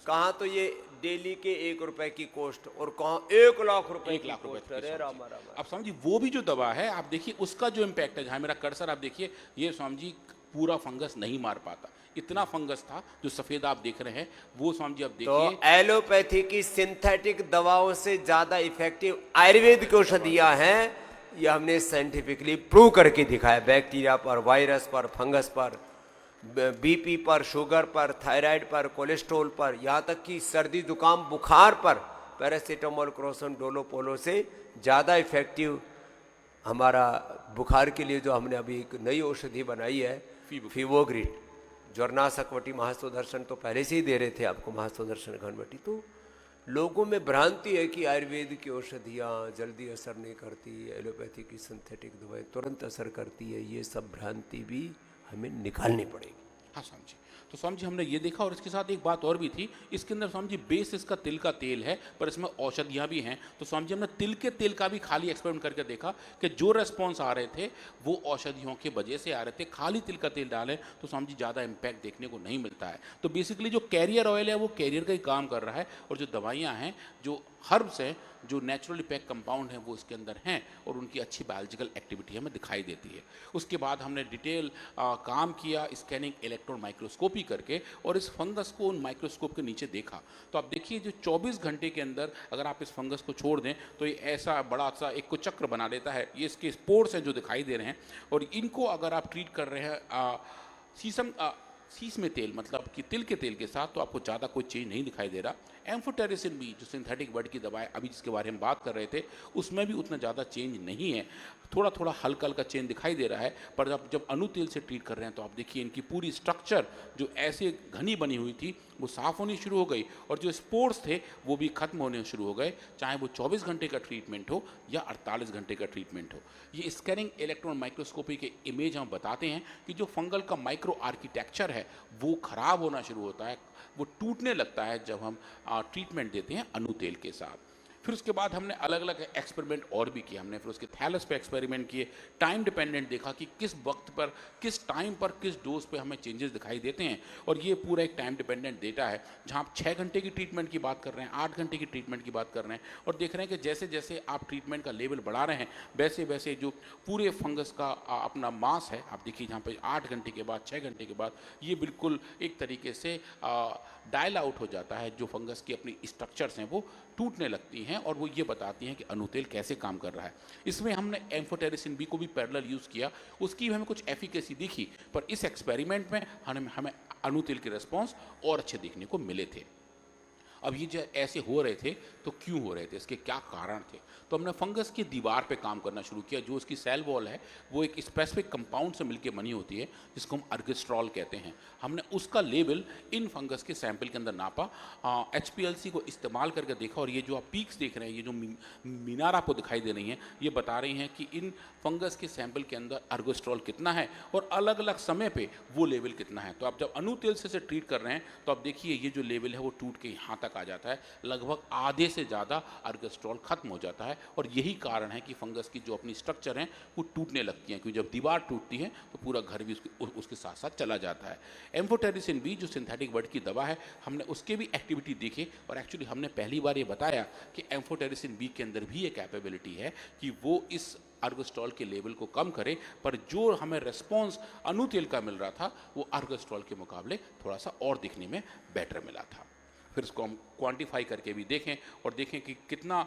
कहाँ तो ये डेली के 1 रुपए की कॉस्ट, और कहाँ 1 लाख रुपए की कॉस्ट। अरे राम राम। अब स्वामी जी वो भी जो दवा है आप देखिए उसका जो इम्पैक्ट है, जहाँ मेरा कर्सर आप देखिए, ये स्वामी जी पूरा फंगस नहीं मार पाता, इतना फंगस था जो सफेद आप देख रहे हैं वो स्वामी जी आप देखिए। तो एलोपैथी की सिंथेटिक दवाओं से ज्यादा इफेक्टिव आयुर्वेद की औषधियां हैं, ये हमने साइंटिफिकली प्रूव करके दिखाया। बैक्टीरिया पर, वायरस पर, फंगस पर, बीपी पर, शुगर पर, थायराइड पर, कोलेस्ट्रॉल पर, यहाँ तक कि सर्दी जुकाम बुखार पर पैरासीटामोल, क्रोसन, डोलो, पोलो से ज़्यादा इफेक्टिव हमारा बुखार के लिए जो हमने अभी एक नई औषधि बनाई है, फीवोग्रिड, ज्वरनाशक महासुदर्शन तो पहले से ही दे रहे थे आपको, महासुदर्शन घनवटी। तो लोगों में भ्रांति है कि आयुर्वेद की औषधियाँ जल्दी असर नहीं करती, एलोपैथी की सिंथेटिक दवाएं तुरंत असर करती है, ये सब भ्रांति भी हमें निकालनी पड़ेगी। हाँ स्वामी जी, तो स्वामी जी हमने ये देखा, और इसके साथ एक बात और भी थी, इसके अंदर स्वामी जी बेस इसका तिल का तेल है, पर इसमें औषधियाँ भी हैं। तो स्वामी जी हमने तिल के तेल का भी खाली एक्सपेरिमेंट करके देखा कि जो रेस्पॉन्स आ रहे थे वो औषधियों की वजह से आ रहे थे। खाली तिल का तेल डालें तो स्वामी जी ज़्यादा इम्पैक्ट देखने को नहीं मिलता है। तो बेसिकली जो कैरियर ऑयल है वो कैरियर का ही काम कर रहा है, और जो दवाइयाँ हैं, जो हर्ब्स हैं, जो नेचुरली पैक कंपाउंड हैं, वो इसके अंदर हैं, और उनकी अच्छी बायोलॉजिकल एक्टिविटी हमें दिखाई देती है। उसके बाद हमने डिटेल काम किया स्कैनिंग इलेक्ट्रॉन माइक्रोस्कोपी करके, और इस फंगस को उन माइक्रोस्कोप के नीचे देखा। तो आप देखिए जो 24 घंटे के अंदर अगर आप इस फंगस को छोड़ दें तो ये ऐसा बड़ा सा एक को चक्र बना लेता है। ये इसके स्पोर्स हैं जो दिखाई दे रहे हैं, और इनको अगर आप ट्रीट कर रहे हैं सीस में तेल, मतलब कि तिल के तेल के साथ, तो आपको ज़्यादा कोई चेंज नहीं दिखाई दे रहा। एम्फोटेरिसिन भी जो सिंथेटिक बर्ड की दवाएं अभी जिसके बारे में बात कर रहे थे, उसमें भी उतना ज़्यादा चेंज नहीं है, थोड़ा थोड़ा हल्का हल्का चेंज दिखाई दे रहा है। पर जब अनु तेल से ट्रीट कर रहे हैं तो आप देखिए इनकी पूरी स्ट्रक्चर जो ऐसे घनी बनी हुई थी वो साफ़ होनी शुरू हो गई, और जो स्पोर्स थे वो भी खत्म होने शुरू हो गए, चाहे वो 24 घंटे का ट्रीटमेंट हो या 48 घंटे का ट्रीटमेंट हो। ये स्कैनिंग इलेक्ट्रॉन माइक्रोस्कोपी के इमेज हम बताते हैं कि जो फंगल का माइक्रो आर्किटेक्चर है वो ख़राब होना शुरू होता है, वो टूटने लगता है जब हम ट्रीटमेंट देते हैं अनु तेल के साथ। फिर उसके बाद हमने अलग अलग एक्सपेरिमेंट और भी किए। हमने फिर उसके थैलस पे एक्सपेरिमेंट किए, टाइम डिपेंडेंट देखा कि किस वक्त पर, किस टाइम पर, किस डोज पे हमें चेंजेस दिखाई देते हैं। और ये पूरा एक टाइम डिपेंडेंट डेटा है, जहाँ आप 6 घंटे की ट्रीटमेंट की बात कर रहे हैं, 8 घंटे की ट्रीटमेंट की बात कर रहे हैं, और देख रहे हैं कि जैसे जैसे आप ट्रीटमेंट का लेवल बढ़ा रहे हैं वैसे वैसे जो पूरे फंगस का अपना मास है, आप देखिए जहाँ पर 8 घंटे के बाद, 6 घंटे के बाद ये बिल्कुल एक तरीके से डायल आउट हो जाता है। जो फंगस की अपनी स्ट्रक्चर्स हैं वो टूटने लगती हैं, और वो ये बताती हैं कि अनु तेल कैसे काम कर रहा है। इसमें हमने एम्फोटेरिसिन बी को भी पैरेलल यूज़ किया, उसकी हमें कुछ एफिकेसी दिखी, पर इस एक्सपेरिमेंट में हमें अनु तेल के रिस्पॉन्स और अच्छे देखने को मिले थे। अब ये जो ऐसे हो रहे थे तो क्यों हो रहे थे, इसके क्या कारण थे? तो हमने फंगस की दीवार पे काम करना शुरू किया। जो उसकी सेल वॉल है वो एक स्पेसिफिक कंपाउंड से मिलकर बनी होती है जिसको हम अर्गेस्ट्रॉल कहते हैं। हमने उसका लेवल इन फंगस के सैंपल के अंदर नापा, HPLC को इस्तेमाल करके देखा, और ये जो आप पीक्स देख रहे हैं, ये जो मीनार आपको दिखाई दे रही हैं, ये बता रही हैं कि इन फंगस के सैंपल के अंदर अर्गेस्ट्रॉल कितना है और अलग अलग समय पे वो लेवल कितना है। तो आप जब अनु तेल से ट्रीट कर रहे हैं तो आप देखिए ये जो लेवल है वो टूट के यहाँ तक तक आ जाता है, लगभग आधे से ज़्यादा अर्गस्ट्रॉल खत्म हो जाता है। और यही कारण है कि फंगस की जो अपनी स्ट्रक्चर हैं वो टूटने लगती हैं, क्योंकि जब दीवार टूटती है तो पूरा घर भी उसके साथ साथ चला जाता है। एम्फोटेरिसिन बी जो सिंथेटिक बर्ड की दवा है, हमने उसके भी एक्टिविटी देखी और एक्चुअली हमने पहली बार ये बताया कि एम्फोटेरिसिन बी के अंदर भी ये कैपेबिलिटी है कि वो इस अर्गोस्ट्रॉल के लेवल को कम करे, पर जो हमें रेस्पॉन्स अणुतेल का मिल रहा था वो अर्गोस्ट्रॉल के मुकाबले थोड़ा सा और दिखने में बेटर मिला था। फिर इसको हम क्वांटिफाई करके भी देखें और देखें कि कितना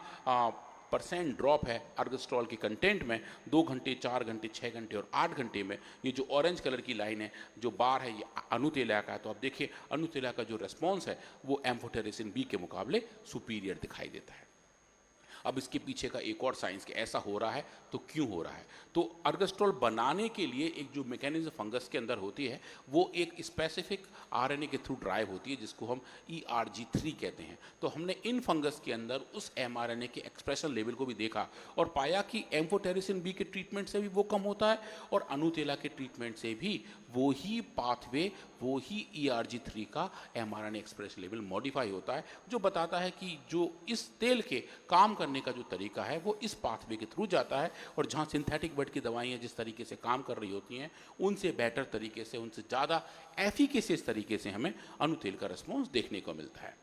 परसेंट ड्रॉप है अर्गस्ट्रॉल के कंटेंट में 2 घंटे, 4 घंटे, 6 घंटे और 8 घंटे में। ये जो ऑरेंज कलर की लाइन है, जो बार है, ये अणुतेला का है। तो आप देखिए अणुतेला का जो रेस्पॉन्स है वो एम्फोटेरिसिन बी के मुकाबले सुपीरियर दिखाई देता है। अब इसके पीछे का एक और साइंस कि ऐसा हो रहा है तो क्यों हो रहा है। तो अर्गस्ट्रॉल बनाने के लिए एक जो मैकेनिज्म फंगस के अंदर होती है वो एक स्पेसिफिक आरएनए के थ्रू ड्राइव होती है, जिसको हम ERG3 कहते हैं। तो हमने इन फंगस के अंदर उस mRNA के एक्सप्रेशन लेवल को भी देखा और पाया कि एम्फोटेरिसिन बी के ट्रीटमेंट से भी वो कम होता है और अणुतेला के ट्रीटमेंट से भी वो ही पाथवे, वो ही ERG3 का mRNA एक्सप्रेशन लेवल मॉडिफाई होता है, जो बताता है कि जो इस तेल के काम करने का जो तरीका है वो इस पाथवे के थ्रू जाता है। और जहाँ सिंथेटिक बर्ड की दवाइयाँ जिस तरीके से काम कर रही होती हैं उनसे बेटर तरीके से, उनसे ज़्यादा एफिकेसियस तरीके से हमें अणुतेल का रिस्पॉन्स देखने को मिलता है।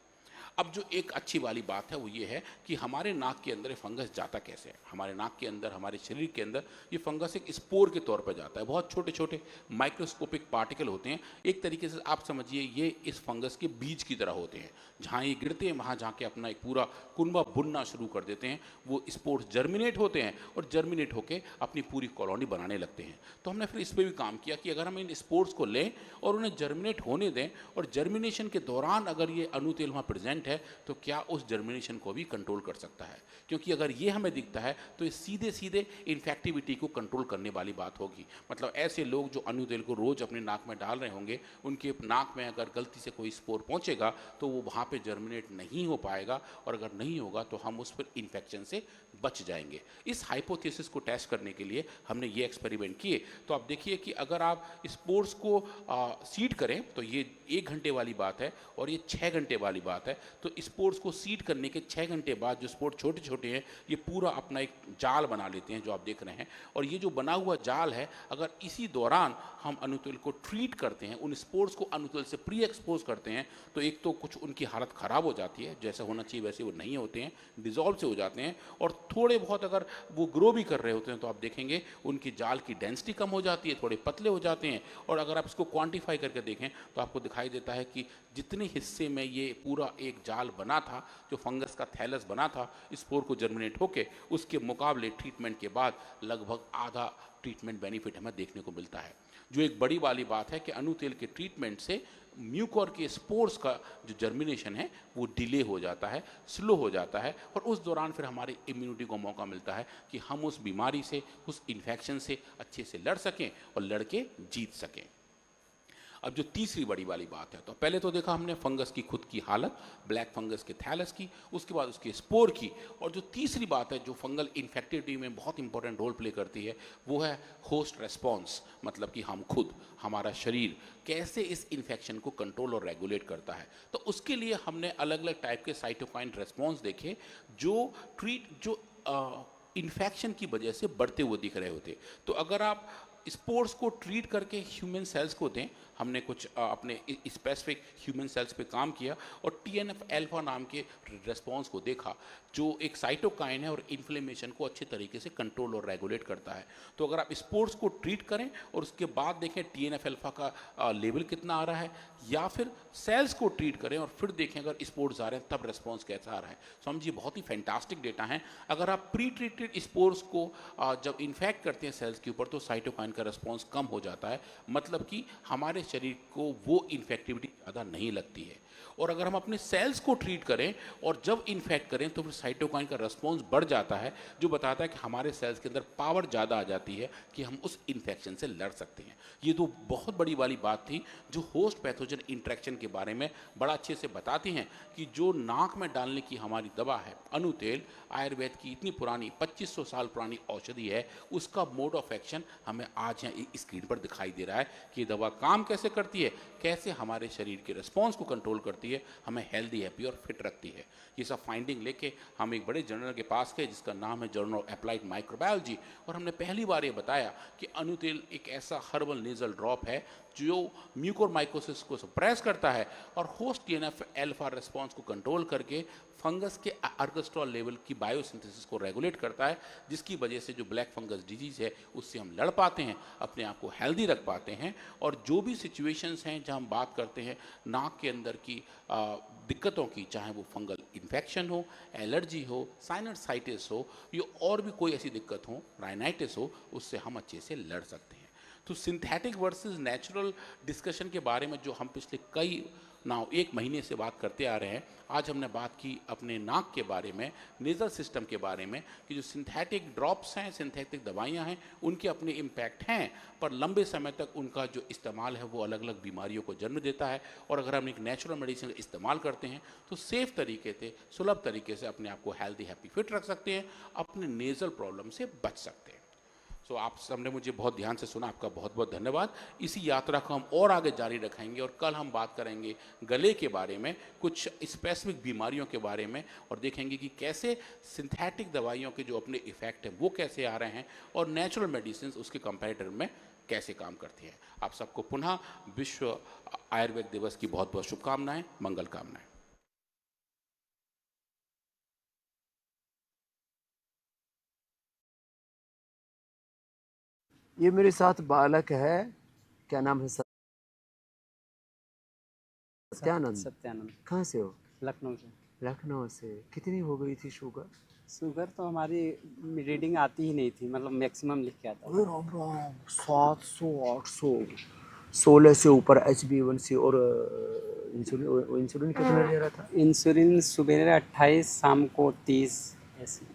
अब जो एक अच्छी वाली बात है वो ये है कि हमारे नाक के अंदर ये फंगस जाता कैसे है। हमारे नाक के अंदर, हमारे शरीर के अंदर ये फंगस एक स्पोर के तौर पर जाता है। बहुत छोटे छोटे माइक्रोस्कोपिक पार्टिकल होते हैं। एक तरीके से आप समझिए ये इस फंगस के बीज की तरह होते हैं। जहाँ ये गिरते हैं वहाँ जाके अपना एक पूरा कुनबा बुनना शुरू कर देते हैं। वो स्पोर्स जर्मिनेट होते हैं और जर्मिनेट होकर अपनी पूरी कॉलोनी बनाने लगते हैं। तो हमने फिर इस पर भी काम किया कि अगर हम इन स्पोर्स को लें और उन्हें जर्मिनेट होने दें और जर्मिनेशन के दौरान अगर ये अणुतेल वहाँ प्रेजेंट है तो क्या उस जर्मिनेशन को भी कंट्रोल कर सकता है। क्योंकि अगर ये हमें दिखता है तो ये सीधे सीधे इन्फेक्टिविटी को कंट्रोल करने वाली बात होगी। मतलब ऐसे लोग जो अणुतेल को रोज अपने नाक में डाल रहे होंगे, उनके नाक में अगर गलती से कोई स्पोर पहुंचेगा तो वो वहाँ पे जर्मिनेट नहीं हो पाएगा और अगर नहीं होगा तो हम उस पर इन्फेक्शन से बच जाएंगे। इस हाइपोथेसिस को टेस्ट करने के लिए हमने ये एक्सपेरिमेंट किए। तो आप देखिए कि अगर आप स्पोर्स को सीड करें तो ये 1 घंटे वाली बात है और ये 6 घंटे वाली बात है। तो स्पोर्स को सीड करने के 6 घंटे बाद जो स्पोर्स छोटे छोटे हैं ये पूरा अपना एक जाल बना लेते हैं, जो आप देख रहे हैं। और ये जो बना हुआ जाल है, अगर इसी दौरान हम अणुतेल को ट्रीट करते हैं, उन स्पोर्स को अणुतेल से प्री एक्सपोज करते हैं, तो एक तो कुछ उनकी हालत ख़राब हो जाती है, जैसा होना चाहिए वैसे वो नहीं होते हैं, डिजॉल्व से हो जाते हैं। और थोड़े बहुत अगर वो ग्रो भी कर रहे होते हैं तो आप देखेंगे उनकी जाल की डेंसिटी कम हो जाती है, थोड़े पतले हो जाते हैं। और अगर आप इसको क्वान्टिफाई करके देखें तो आपको दिखाई देता है कि जितने हिस्से में ये पूरा एक जाल बना था, जो फंगस का थैलस बना था स्पोर को जर्मिनेट होके, उसके मुकाबले ट्रीटमेंट के बाद लगभग आधा ट्रीटमेंट बेनिफिट हमें देखने को मिलता है। जो एक बड़ी वाली बात है कि अणुतेल के ट्रीटमेंट से म्यूकोर के स्पोर्स का जो जर्मिनेशन है वो डिले हो जाता है, स्लो हो जाता है और उस दौरान फिर हमारी इम्यूनिटी को मौका मिलता है कि हम उस बीमारी से, उस इन्फेक्शन से अच्छे से लड़ सकें और लड़ के जीत सकें। अब जो तीसरी बड़ी वाली बात है, तो पहले तो देखा हमने फंगस की खुद की हालत, ब्लैक फंगस के थैलस की, उसके बाद उसके स्पोर की, और जो तीसरी बात है जो फंगल इन्फेक्टिविटी में बहुत इंपॉर्टेंट रोल प्ले करती है वो है होस्ट रेस्पॉन्स। मतलब कि हम खुद, हमारा शरीर कैसे इस इन्फेक्शन को कंट्रोल और रेगुलेट करता है। तो उसके लिए हमने अलग अलग टाइप के साइटोकाइन रेस्पॉन्स देखे जो इन्फेक्शन की वजह से बढ़ते हुए दिख रहे होते। तो अगर आप स्पोर्स को ट्रीट करके ह्यूमन सेल्स को दें, हमने कुछ अपने स्पेसिफिक ह्यूमन सेल्स पे काम किया और TNF अल्फा नाम के रेस्पॉन्स को देखा, जो एक साइटोकाइन है और इन्फ्लेमेशन को अच्छे तरीके से कंट्रोल और रेगुलेट करता है। तो अगर आप स्पोर्स को ट्रीट करें और उसके बाद देखें TNF अल्फा का लेवल कितना आ रहा है, या फिर सेल्स को ट्रीट करें और फिर देखें अगर स्पोर्स आ रहे हैं तब रेस्पॉन्स कैसा आ रहा है, समझिए बहुत ही फैंटास्टिक डेटा है। अगर आप प्री ट्रीटेड स्पोर्स को जब इन्फेक्ट करते हैं सेल्स के ऊपर तो साइटोकाइन का रेस्पॉन्स कम हो जाता है, मतलब कि हमारे शरीर को वो इन्फेक्टिविटी ज़्यादा नहीं लगती है। और अगर हम अपने सेल्स को ट्रीट करें और जब इन्फेक्ट करें तो फिर साइटोकाइन का रेस्पॉन्स बढ़ जाता है, जो बताता है कि हमारे सेल्स के अंदर पावर ज़्यादा आ जाती है कि हम उस इन्फेक्शन से लड़ सकते हैं। ये तो बहुत बड़ी वाली बात थी जो होस्ट पैथोजन इंटरेक्शन के बारे में बड़ा अच्छे से बताती हैं कि जो नाक में डालने की हमारी दवा है अणुतेल, आयुर्वेद की इतनी पुरानी 2500 साल पुरानी औषधि है, उसका मोड ऑफ एक्शन हमें आज यहाँ स्क्रीन पर दिखाई दे रहा है कि दवा काम कैसे करती है, कैसे हमारे शरीर के रिस्पॉन्स को कंट्रोल करती है, हमें हेल्दी, हैप्पी और फिट रखती है। ये सब फाइंडिंग लेके हम एक बड़े जर्नल के पास गए जिसका नाम है जर्नल ऑफ अप्लाइड माइक्रोबायोलॉजी, और हमने पहली बार ये बताया कि अनुतेल एक ऐसा हर्बल नेजल ड्रॉप है जो म्यूकोरमाइकोसिस को सप्रेस करता है और होस्ट टीएनएफ अल्फा रिस्पॉन्स को कंट्रोल करके फंगस के अर्गस्ट्रॉल लेवल की बायोसिंथेसिस को रेगुलेट करता है, जिसकी वजह से जो ब्लैक फंगस डिजीज़ है उससे हम लड़ पाते हैं, अपने आप को हेल्दी रख पाते हैं। और जो भी सिचुएशंस हैं जहां हम बात करते हैं नाक के अंदर की दिक्कतों की, चाहे वो फंगल इन्फेक्शन हो, एलर्जी हो, साइनसाइटिस हो, या और भी कोई ऐसी दिक्कत हो, राइनाइटिस हो, उससे हम अच्छे से लड़ सकते हैं। तो सिंथेटिक वर्सेस नेचुरल डिस्कशन के बारे में जो हम पिछले एक महीने से बात करते आ रहे हैं, आज हमने बात की अपने नाक के बारे में, नेजल सिस्टम के बारे में, कि जो सिंथेटिक ड्रॉप्स हैं, सिंथेटिक दवाइयां हैं, उनके अपने इम्पैक्ट हैं, पर लंबे समय तक उनका जो इस्तेमाल है वो अलग अलग बीमारियों को जन्म देता है। और अगर हम एक नेचुरल मेडिसिन का इस्तेमाल करते हैं तो सेफ तरीके से, सुलभ तरीके से अपने आप को हेल्दी, हैप्पी, फिट रख सकते हैं, अपने नेजल प्रॉब्लम से बच सकते हैं। सो आप सबने मुझे बहुत ध्यान से सुना, आपका बहुत बहुत धन्यवाद। इसी यात्रा को हम और आगे जारी रखेंगे और कल हम बात करेंगे गले के बारे में, कुछ स्पेसिफिक बीमारियों के बारे में, और देखेंगे कि कैसे सिंथेटिक दवाइयों के जो अपने इफेक्ट हैं वो कैसे आ रहे हैं और नेचुरल मेडिसिन उसके कंपैरेटिव में कैसे काम करती हैं। आप सबको पुनः विश्व आयुर्वेद दिवस की बहुत बहुत शुभकामनाएं, मंगल कामनाएं। ये मेरे साथ बालक है, क्या नाम है? सत्यानंद। सत्यानंद। कहाँ से हो? लखनऊ से। लखनऊ से। कितनी हो गई थी शुगर? शुगर तो हमारी रीडिंग आती ही नहीं थी, मतलब मैक्सिमम लिख के आता था। राम राम, 700 800 16 से ऊपर HbA1c। और इंसुलिन कितना ले रहा था? इंसुलिन सुबह 28, शाम को 30 ऐसे।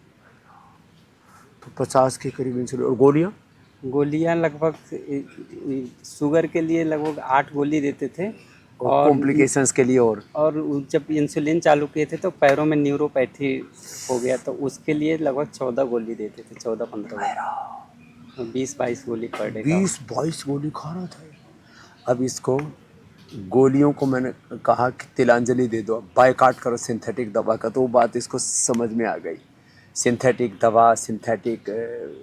तो 50 के करीब इंसुलिन। और गोलियां लगभग शुगर के लिए लगभग 8 गोली देते थे, और कॉम्प्लिकेशंस के लिए। और जब इंसुलिन चालू किए थे तो पैरों में न्यूरोपैथी हो गया, तो उसके लिए लगभग 14 गोली देते थे, 14-15 गोली, 20-22 गोली पर डे। 20-22 गोली खा रहा था। अब इसको गोलियों को मैंने कहा कि तिलांजलि दे दो, बायकाट करो सिंथेटिक दवा का, तो वो बात इसको समझ में आ गई। सिंथेटिक दवा, synthetic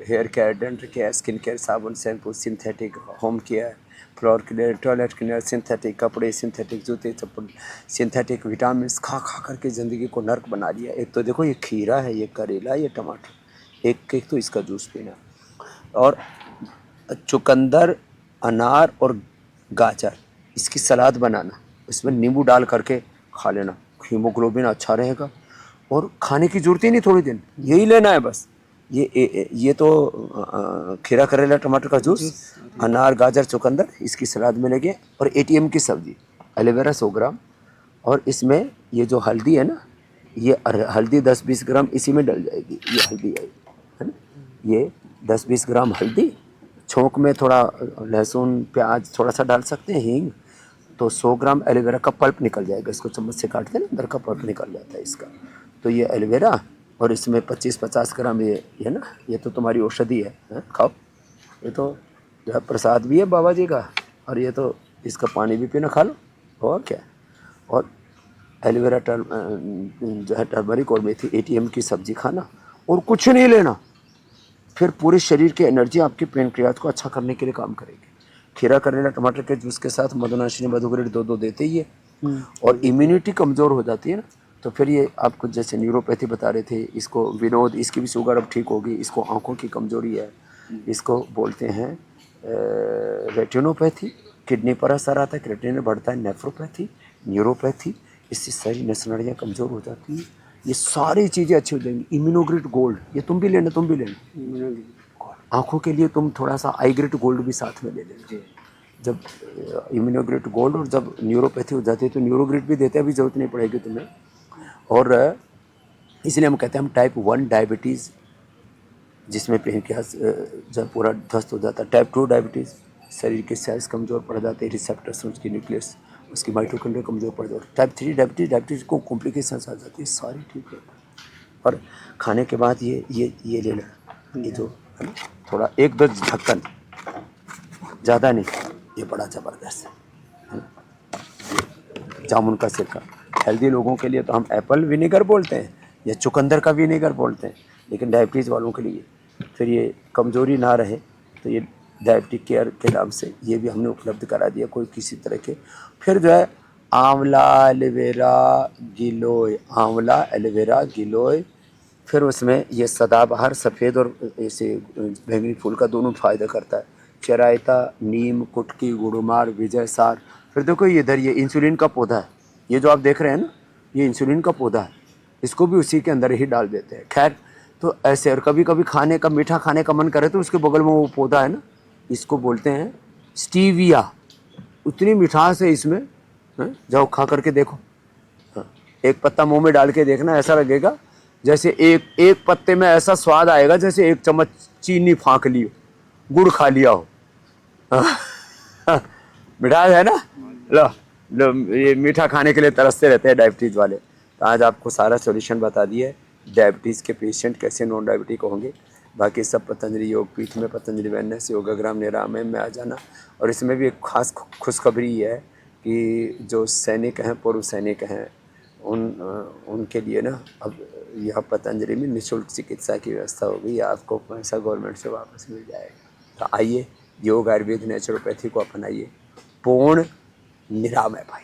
hair care, dental care, skin care, साबुन, shampoo, synthetic home care, floor cleaner, toilet cleaner, synthetic कपड़े, सिंथेटिक जूते चप्पल, सिंथेटिक विटामिन खा खा करके ज़िंदगी को नर्क बना लिया। एक तो देखो ये खीरा है, ये करेला, ये टमाटर, एक तो इसका जूस पीना, और चुकंदर, अनार और गाजर, इसकी सलाद बनाना, इसमें नींबू डाल करके खा लेना, हीमोग्लोबिन अच्छा रहेगा। और खाने की जरूरत ही नहीं, थोड़ी दिन यही लेना है बस। ये तो खीरा, करेला, टमाटर का जूस, अनार, गाजर, चुकंदर, इसकी सलाद मिलेगी। और ATM की सब्जी, एलोवेरा 100 ग्राम, और इसमें ये जो हल्दी है ना, ये हल्दी 10-20 ग्राम इसी में डल जाएगी। ये हल्दी है ना, ये 10-20 ग्राम हल्दी, छोंक में थोड़ा लहसुन, प्याज थोड़ा सा डाल सकते हैं, हींग, तो 100 ग्राम एलोवेरा का पल्प निकल जाएगा। इसको चम्मच से काटते हैं ना, अंदर का पल्प निकल जाता है इसका। तो ये एलोवेरा, और इसमें 25-50 ग्राम ये ना, ये तो तुम्हारी औषधि है, खाओ। ये तो जो है प्रसाद भी है बाबा जी का, और ये तो इसका पानी भी पीना, खा लो, और क्या। और एलोवेरा जो है टर्मरिक और मेथी, ATM की सब्जी खाना, और कुछ नहीं लेना। फिर पूरे शरीर की एनर्जी आपके पेनक्रियाज को अच्छा करने के लिए काम करेगी। खीरा, करेला, टमाटर के जूस के साथ मधुनाशिनी, मधुग्रेड 2-2 देते ही है। और इम्यूनिटी कमज़ोर हो जाती है ना, तो फिर ये आपको जैसे न्यूरोपैथी बता रहे थे, इसको विनोद, इसकी भी शुगर अब ठीक होगी। इसको आंखों की कमजोरी है, इसको बोलते हैं रेटिनोपैथी, किडनी पर असर आता है, क्रिएटिनिन बढ़ता है, नेफ्रोपैथी, न्यूरोपैथी, इससे सारी नसनाड़ियाँ कमज़ोर हो जाती हैं। ये सारी चीज़ें अच्छी हो जाएंगी। इम्यूनोग्रेड गोल्ड, ये तुम भी लेना। आँखों के लिए तुम थोड़ा सा आईग्रेड गोल्ड भी साथ में ले लेना। जब इम्यूनोग्रेड गोल्ड और जब न्यूरोपैथी हो जाती है तो न्यूरोग्रेड भी देते हैं, अभी ज़रूरत नहीं पड़ेगी तुम्हें। और इसलिए हम कहते हैं हम टाइप 1 डायबिटीज़, जिसमें पेनक्रियास जब पूरा ध्वस्त हो जाता है। टाइप 2 डायबिटीज़, शरीर के सेल्स कमज़ोर पड़ जाते हैं, रिसेप्टर्स, उसकी न्यूक्लियस, उसकी माइटोकॉन्ड्रिया कमज़ोर पड़ जाती है। टाइप 3 डायबिटीज़ को कॉम्प्लिकेशंस आ जाती है, सारी ठीक है। और खाने के बाद ये ले लेना, ये जो है ना, थोड़ा 1-2 ढक्कन, ज़्यादा नहीं, ये बड़ा ज़बरदस्त है ना। जामुन का सिरका। हेल्दी लोगों के लिए तो हम एप्पल विनेगर बोलते हैं या चुकंदर का विनेगर बोलते हैं, लेकिन डायबिटीज़ वालों के लिए फिर ये कमज़ोरी ना रहे तो ये डायबिटिक केयर के नाम से ये भी हमने उपलब्ध करा दिया कोई किसी तरह के। फिर जो है आंवला एलोवेरा गिलोय, आंवला एलोवेरा गिलोय, फिर उसमें ये सदाबहार सफ़ेद और ऐसे बैंगनी फूल का दोनों फ़ायदा करता है। चराइता, नीम, कुटकी, गुड़मार, विजय सार। फिर देखो ये इधर ये इंसुलिन का पौधा है, ये जो आप देख रहे हैं ना, ये इंसुलिन का पौधा है, इसको भी उसी के अंदर ही डाल देते हैं। खैर तो ऐसे, और कभी कभी खाने का मीठा खाने का मन करे तो उसके बगल में वो पौधा है ना, इसको बोलते हैं स्टीविया। उतनी मिठास है इसमें, जाओ खा करके देखो। एक पत्ता मुंह में डाल के देखना, ऐसा लगेगा जैसे एक पत्ते में ऐसा स्वाद आएगा जैसे 1 चम्मच चीनी फाँक ली हो, गुड़ खा लिया हो। मिठास है ना। लो ये मीठा खाने के लिए तरसते रहते हैं डायबिटीज़ वाले, तो आज आपको सारा सॉल्यूशन बता दिया है डायबिटीज़ के पेशेंट कैसे नॉन डायबिटिक होंगे। बाकी सब पतंजलि योग पीठ में, पतंजलि वेलनेस योगाग्राम निरामय में आ जाना। और इसमें भी एक खास खुशखबरी है कि जो सैनिक हैं, पूर्व सैनिक हैं, उनके लिए ना अब यह पतंजलि में निःशुल्क चिकित्सा की व्यवस्था हो गई। आपको पैसा गवर्नमेंट से वापस मिल जाएगा। तो आइए योग, आयुर्वेद, नेचुरोपैथी को अपनाइए, पूर्ण निरामय भाई।